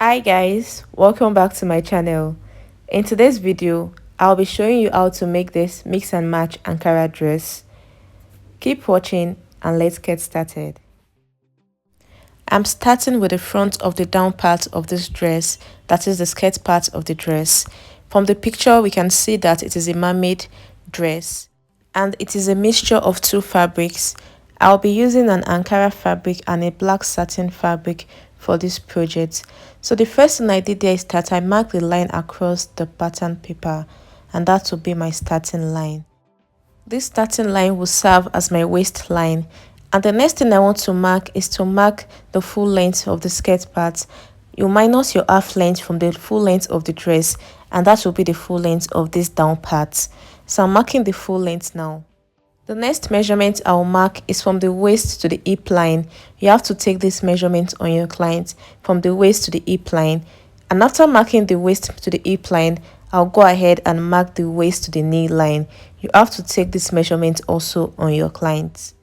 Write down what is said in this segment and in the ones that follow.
Hi guys, welcome back to my channel. In today's video, I'll be showing you how to make this mix and match Ankara dress. Keep watching and let's get started. I'm starting with the front of the down part of this dress, that is the skirt part of the dress. From the picture, we can see that it is a mermaid dress and it is a mixture of two fabrics. I'll be using an Ankara fabric and a black satin fabric for this project. So the first thing I did there is that I marked the line across the pattern paper, and that will be my starting line. This starting line will serve as my waistline, and the next thing I want to mark is to mark the full length of the skirt part. You minus your half length from the full length of the dress, and that will be the full length of this down part. So I'm marking the full length now. The next measurement I'll mark is from the waist to the hip line. You have to take this measurement on your client from the waist to the hip line. And after marking the waist to the hip line, I'll go ahead and mark the waist to the knee line. You have to take this measurement also on your client.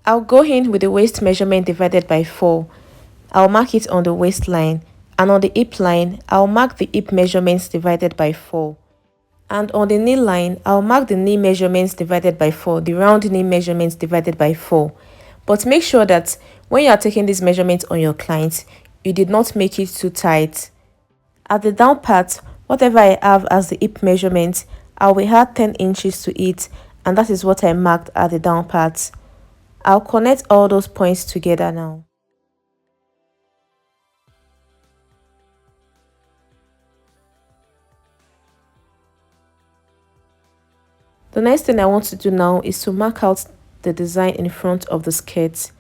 I'll go in with the waist measurement divided by 4. I'll mark it on the waistline, and on the hip line, I'll mark the hip measurements divided by 4. And on the knee line, I'll mark the knee measurements divided by 4, the round knee measurements divided by 4. But make sure that when you are taking these measurements on your client, you did not make it too tight. At the down part, whatever I have as the hip measurement, I will add 10 inches to it, and that is what I marked at the down part. I'll connect all those points together now. The next thing I want to do now is to mark out the design in front of the skirt.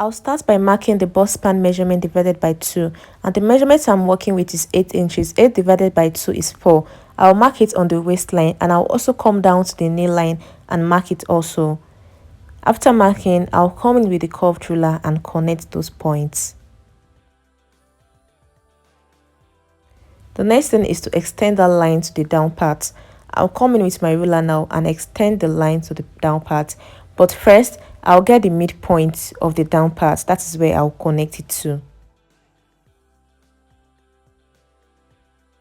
I'll start by marking the bust span measurement divided by 2, and the measurement I'm working with is 8 inches. 8 divided by 2 is 4. I'll mark it on the waistline, and I'll also come down to the knee line and mark it also. After marking, I'll come in with the curved ruler and connect those points. The next thing is to extend that line to the down part. I'll come in with my ruler now and extend the line to the down part. But first, I'll get the midpoint of the down part. That is where I'll connect it to.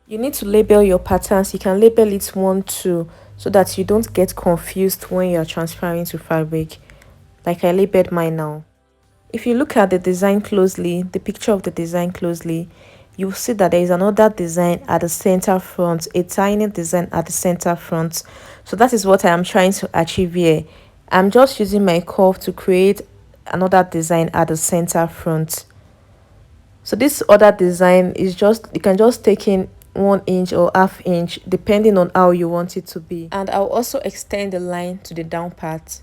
You need to label your patterns. You can label it 1, 2, so that you don't get confused when you're transferring to fabric. Like I labeled mine now. If you look at the design closely, the picture of the design closely, you will see that there is another design at the center front, a tiny design at the center front. So that is what I am trying to achieve here. I'm just using my curve to create another design at the center front. So this other design is just, you can just take in 1 inch or ½ inch depending on how you want it to be. And I'll also extend the line to the down part.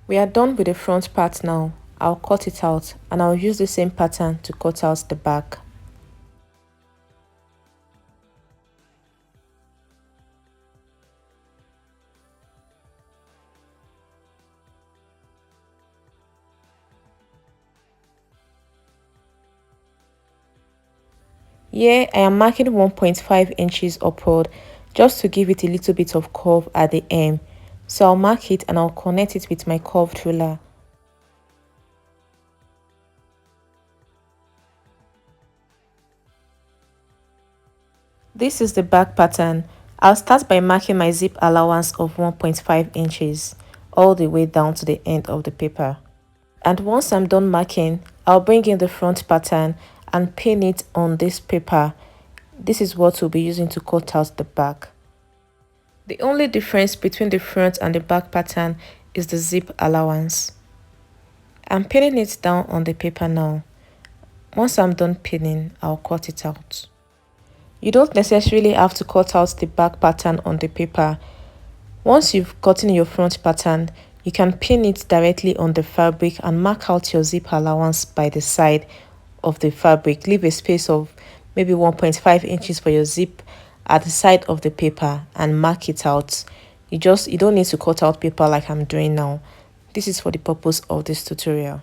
We are done with the front part now. I'll cut it out, and I'll use the same pattern to cut out the back. Here I am marking 1.5 inches upward just to give it a little bit of curve at the end. So I'll mark it and I'll connect it with my curved ruler. This is the back pattern. I'll start by marking my zip allowance of 1.5 inches all the way down to the end of the paper. And once I'm done marking, I'll bring in the front pattern and pin it on this paper. This is what we'll be using to cut out the back. The only difference between the front and the back pattern is the zip allowance. I'm pinning it down on the paper now. Once I'm done pinning, I'll cut it out. You don't necessarily have to cut out the back pattern on the paper. Once you've gotten your front pattern, you can pin it directly on the fabric and mark out your zip allowance by the side of the fabric. Leave a space of maybe 1.5 inches for your zip at the side of the paper and mark it out. You don't need to cut out paper like I'm doing now. This is for the purpose of this tutorial.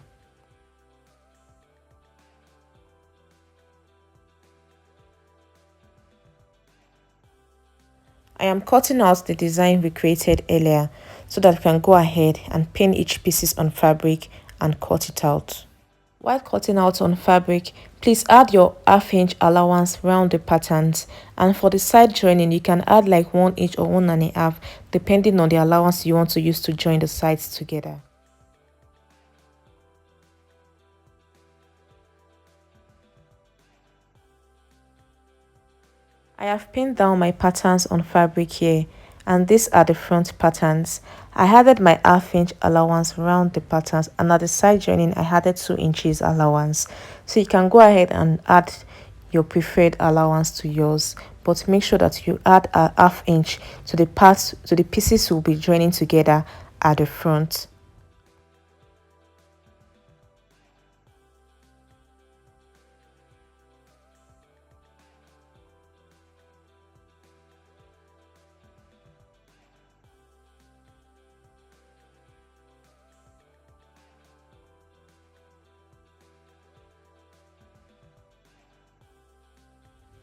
I am cutting out the design we created earlier so that we can go ahead and pin each pieces on fabric and cut it out. While cutting out on fabric, please add your ½ inch allowance round the patterns, and for the side joining you can add like 1 inch or 1½ depending on the allowance you want to use to join the sides together. I have pinned down my patterns on fabric here, and these are the front patterns. I added my ½ inch allowance around the patterns, and at the side joining I added 2 inches allowance. So you can go ahead and add your preferred allowance to yours, but make sure that you add a ½ inch to the pieces you'll be joining together at the front.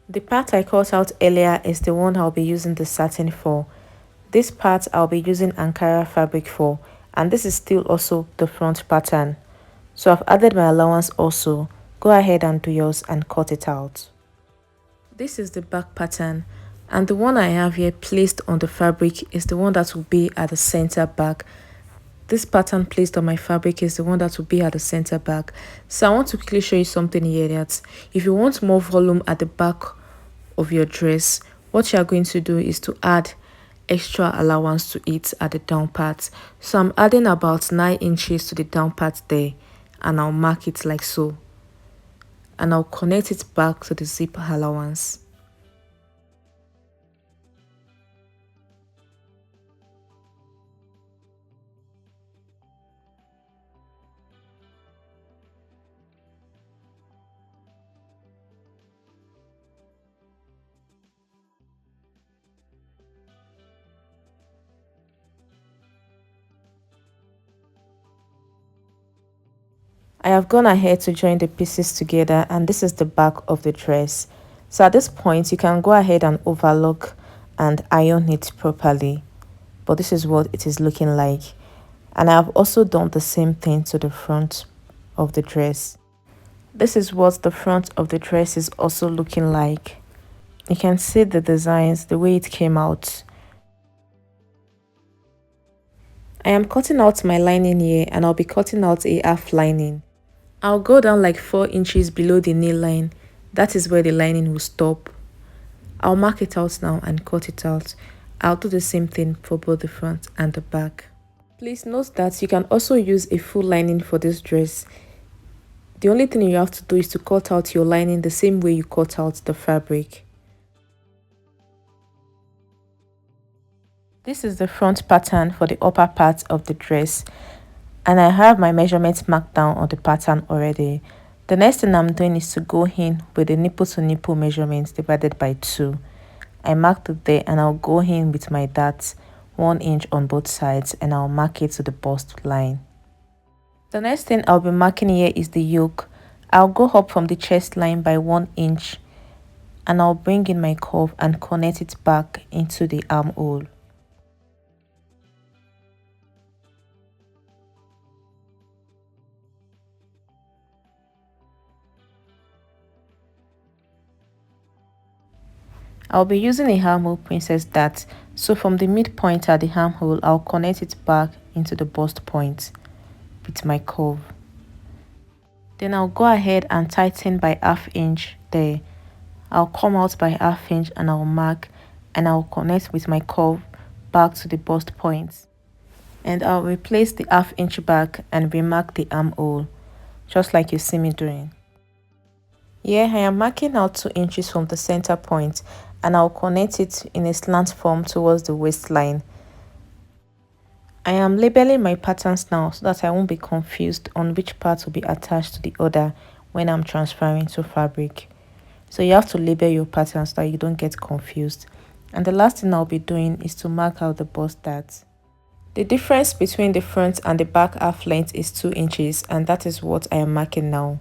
The part I cut out earlier is the one I'll be using the satin for. This part I'll be using Ankara fabric for, and this is still also the front pattern. So I've added my allowance also. Go ahead and do yours and cut it out. This is the back pattern, and the one I have here placed on the fabric is the one that will be at the center back. This pattern placed on my fabric is the one that will be at the center back. So I want to quickly show you something here, that if you want more volume at the back of your dress, what you are going to do is to add extra allowance to it at the down part. So I'm adding about 9 inches to the down part there, and I'll mark it like so, and I'll connect it back to the zip allowance. I have gone ahead to join the pieces together, and this is the back of the dress. So at this point you can go ahead and overlock and iron it properly, but this is what it is looking like. And I have also done the same thing to the front of the dress. This is what the front of the dress is also looking like. You can see the designs, the way it came out. I am cutting out my lining here, and I'll be cutting out a half lining. I'll go down like 4 inches below the nail line. That is where the lining will stop. I'll mark it out now and cut it out. I'll do the same thing for both the front and the back. Please note that you can also use a full lining for this dress. The only thing you have to do is to cut out your lining the same way you cut out the fabric. This is the front pattern for the upper part of the dress, and I have my measurements marked down on the pattern already. The next thing I'm doing is to go in with the nipple to nipple measurements divided by 2. I marked it there, and I'll go in with my darts 1 inch on both sides, and I'll mark it to the bust line. The next thing I'll be marking here is the yoke. I'll go up from the chest line by 1 inch, and I'll bring in my curve and connect it back into the armhole. I'll be using a armhole princess dart, so from the midpoint at the armhole, I'll connect it back into the bust point with my curve. Then I'll go ahead and tighten by ½ inch there. I'll come out by ½ inch, and I'll mark, and I'll connect with my curve back to the bust point. And I'll replace the ½ inch back and remark the armhole, just like you see me doing. Here I am marking out 2 inches from the center point, and I'll connect it in a slant form towards the waistline. I am labeling my patterns now so that I won't be confused on which part will be attached to the other when I'm transferring to fabric. So you have to label your patterns so that you don't get confused. And the last thing I'll be doing is to mark out the bust dart. The difference between the front and the back half length is 2 inches, and that is what I am marking now.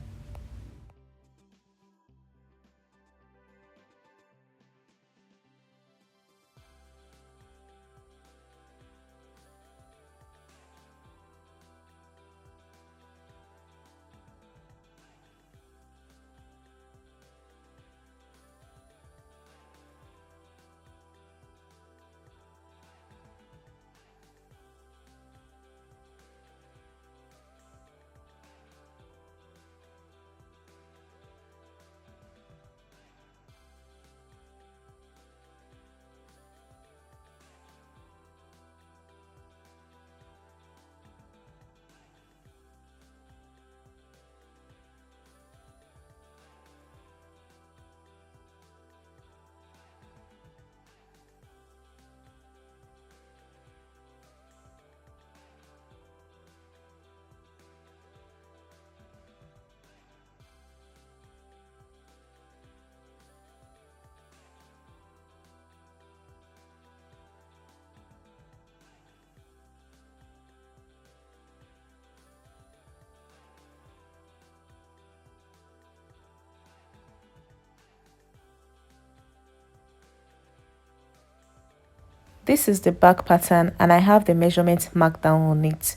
This is the back pattern and I have the measurement marked down on it.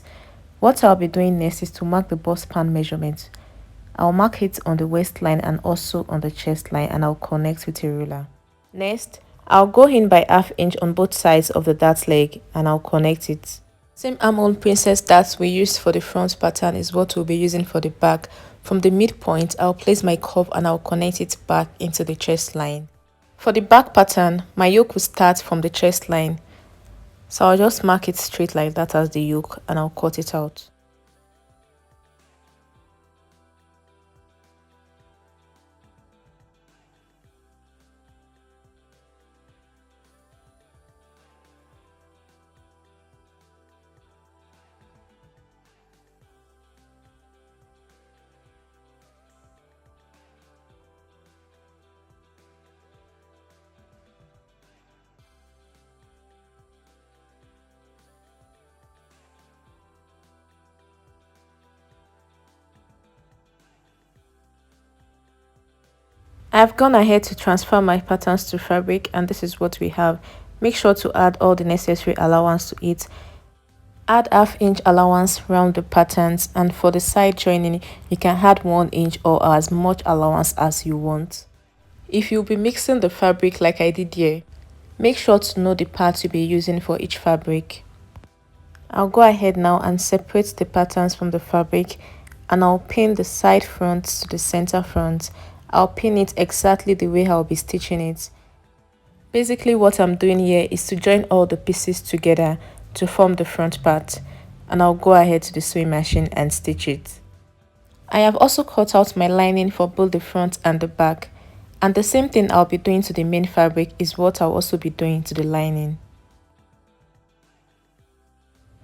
What I'll be doing next is to mark the bust span measurement. I'll mark it on the waistline and also on the chest line, and I'll connect with a ruler. Next, I'll go in by ½ inch on both sides of the dart leg and I'll connect it. Same armhole princess darts we used for the front pattern is what we'll be using for the back. From the midpoint, I'll place my curve and I'll connect it back into the chest line. For the back pattern, my yoke will start from the chest line. So I'll just mark it straight like that as the yoke and I'll cut it out. I've gone ahead to transfer my patterns to fabric and this is what we have. Make sure to add all the necessary allowance to it. Add ½ inch allowance around the patterns, and for the side joining you can add 1 inch or as much allowance as you want. If you'll be mixing the fabric like I did here, make sure to know the parts you'll be using for each fabric. I'll go ahead now and separate the patterns from the fabric and I'll pin the side fronts to the center front. I'll pin it exactly the way I'll be stitching it. Basically what I'm doing here is to join all the pieces together to form the front part, and I'll go ahead to the sewing machine and stitch it. I have also cut out my lining for both the front and the back, and the same thing I'll be doing to the main fabric is what I'll also be doing to the lining.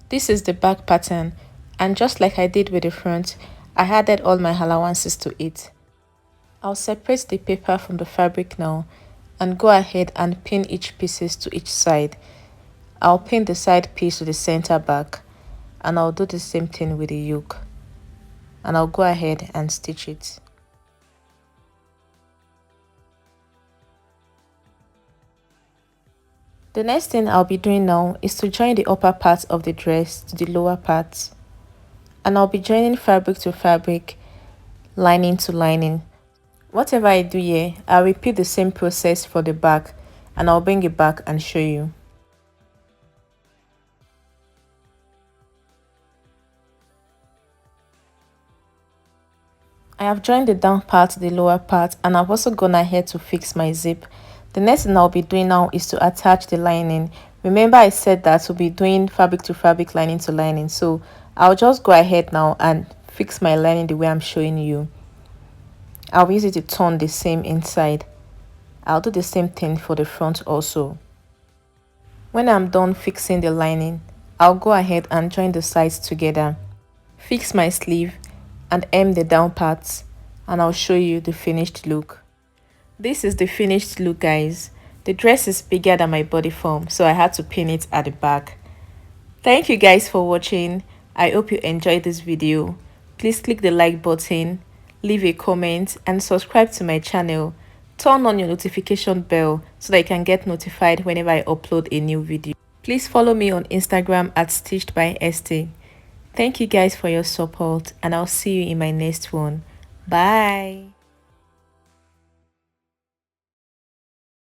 This is the back pattern, and just like I did with the front, I added all my allowances to it. I'll separate the paper from the fabric now and go ahead and pin each pieces to each side. I'll pin the side piece to the center back and I'll do the same thing with the yoke, and I'll go ahead and stitch it. The next thing I'll be doing now is to join the upper part of the dress to the lower part, and I'll be joining fabric to fabric, lining to lining. Whatever I do here, I'll repeat the same process for the back, and I'll bring it back and show you. I have joined the down part to the lower part, and I've also gone ahead to fix my zip. The next thing I'll be doing now is to attach the lining. Remember I said that we'll be doing fabric to fabric, lining to lining, so I'll just go ahead now and fix my lining the way I'm showing you. I'll use it to turn the same inside. I'll do the same thing for the front also. When I'm done fixing the lining, I'll go ahead and join the sides together, fix my sleeve and hem the down parts, and I'll show you the finished look. This is the finished look, guys. The dress is bigger than my body form, so I had to pin it at the back. Thank you guys for watching. I hope you enjoyed this video. Please click the like button, leave a comment and subscribe to my channel. Turn on your notification bell so that you can get notified whenever I upload a new video. Please follow me on Instagram at Stitched by St. Thank you guys for your support, and I'll see you in my next one. Bye.